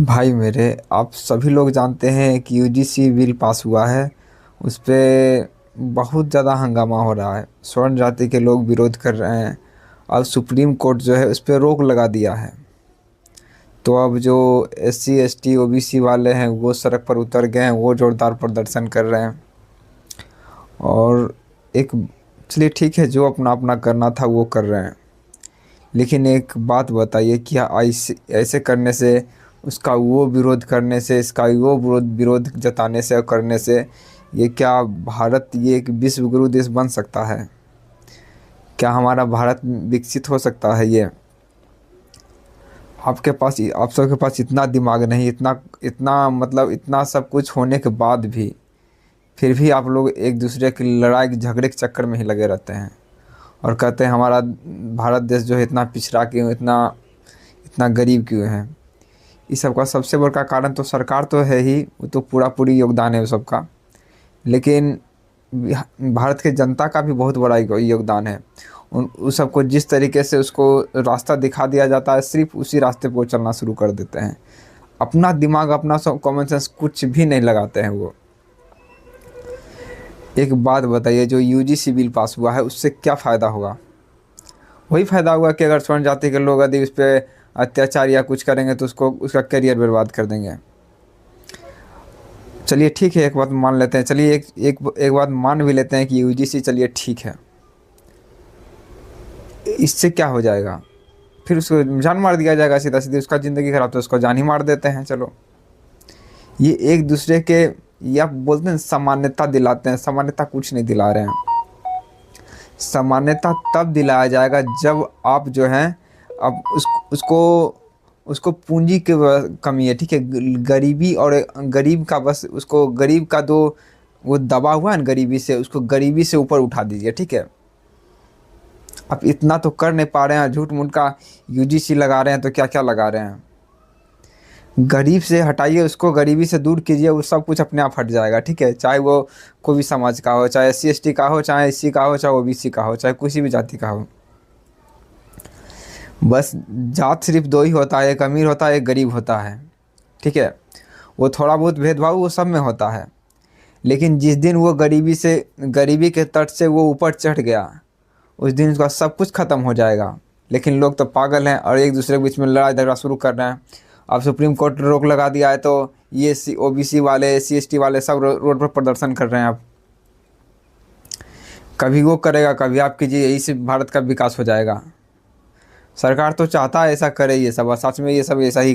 भाई मेरे, आप सभी लोग जानते हैं कि यूजीसी बिल पास हुआ है। उस पे बहुत ज़्यादा हंगामा हो रहा है। स्वर्ण जाति के लोग विरोध कर रहे हैं और सुप्रीम कोर्ट जो है उस पे रोक लगा दिया है। तो अब जो एससी एसटी ओबीसी वाले हैं वो सड़क पर उतर गए हैं, वो जोरदार प्रदर्शन कर रहे हैं। और एक चलिए ठीक है, जो अपना अपना करना था वो कर रहे हैं। लेकिन एक बात बताइए, क्या ऐसे ऐसे करने से, उसका वो विरोध करने से, इसका वो विरोध विरोध जताने से और करने से, ये क्या भारत ये एक विश्व गुरु देश बन सकता है? क्या हमारा भारत विकसित हो सकता है? ये आपके पास, आप सबके पास इतना दिमाग नहीं, इतना इतना मतलब इतना सब कुछ होने के बाद भी फिर भी आप लोग एक दूसरे की लड़ाई झगड़े के चक्कर में ही लगे रहते हैं और कहते हैं हमारा भारत देश जो है इतना पिछड़ा क्यों, इतना इतना गरीब क्यों है। इस सब का सबसे बड़ा कारण तो सरकार तो है ही, वो तो पूरा पूरी योगदान है उस सबका। लेकिन भारत के जनता का भी बहुत बड़ा योगदान है। उन उस सबको जिस तरीके से उसको रास्ता दिखा दिया जाता है, सिर्फ उसी रास्ते पर वो चलना शुरू कर देते हैं। अपना दिमाग, अपना सब कॉमन सेंस कुछ भी नहीं लगाते हैं वो। एक बात बताइए, जो यूजीसी बिल पास हुआ है उससे क्या फ़ायदा होगा? वही फ़ायदा होगा कि अगर स्वर्ण जाति के लोग यदि उस पर अत्याचार या कुछ करेंगे तो उसको उसका करियर बर्बाद कर देंगे। चलिए ठीक है, एक बात मान लेते हैं, चलिए एक बात मान भी लेते हैं कि यूजीसी, चलिए ठीक है। इससे क्या हो जाएगा? फिर उसको जान मार दिया जाएगा, सीधा सीधी उसका ज़िंदगी खराब, तो उसको जान ही मार देते हैं। चलो, ये एक दूसरे के, या बोलते हैं सामान्यता दिलाते हैं। सामान्यता कुछ नहीं दिला रहे हैं। सामान्यता तब दिलाया जाएगा जब आप जो हैं, अब उसको उसको पूंजी की कमी है, ठीक है। गरीबी और गरीब का, बस उसको गरीब का दो, वो दबा हुआ है ना गरीबी से, उसको गरीबी से ऊपर उठा दीजिए, ठीक है। अब इतना तो कर नहीं पा रहे हैं, झूठ मूठ का यूजीसी लगा रहे हैं, तो क्या क्या लगा रहे हैं। गरीब से हटाइए, उसको गरीबी से दूर कीजिए, वो सब कुछ अपने आप हट जाएगा, ठीक है। चाहे वो कोई भी समाज का हो, चाहे एससी एसटी का हो, चाहे एससी का हो, चाहे ओबीसी का हो, चाहे किसी भी जाति का हो। बस जात सिर्फ दो ही होता है, एक अमीर होता है, एक गरीब होता है, ठीक है। वो थोड़ा बहुत भेदभाव वो सब में होता है। लेकिन जिस दिन वो गरीबी के तट से वो ऊपर चढ़ गया, उस दिन उसका सब कुछ ख़त्म हो जाएगा। लेकिन लोग तो पागल हैं और एक दूसरे के बीच में लड़ाई झगड़ा शुरू कर रहे हैं। अब सुप्रीम कोर्ट ने रोक लगा दिया है, तो ये ओबीसी वाले, एससी एसटी वाले सब रोड पर प्रदर्शन कर रहे हैं। अब कभी वो करेगा, कभी आप कीजिए, यही से भारत का विकास हो जाएगा। सरकार तो चाहता है ऐसा करे ये सब, और सच में ये सब ऐसा ही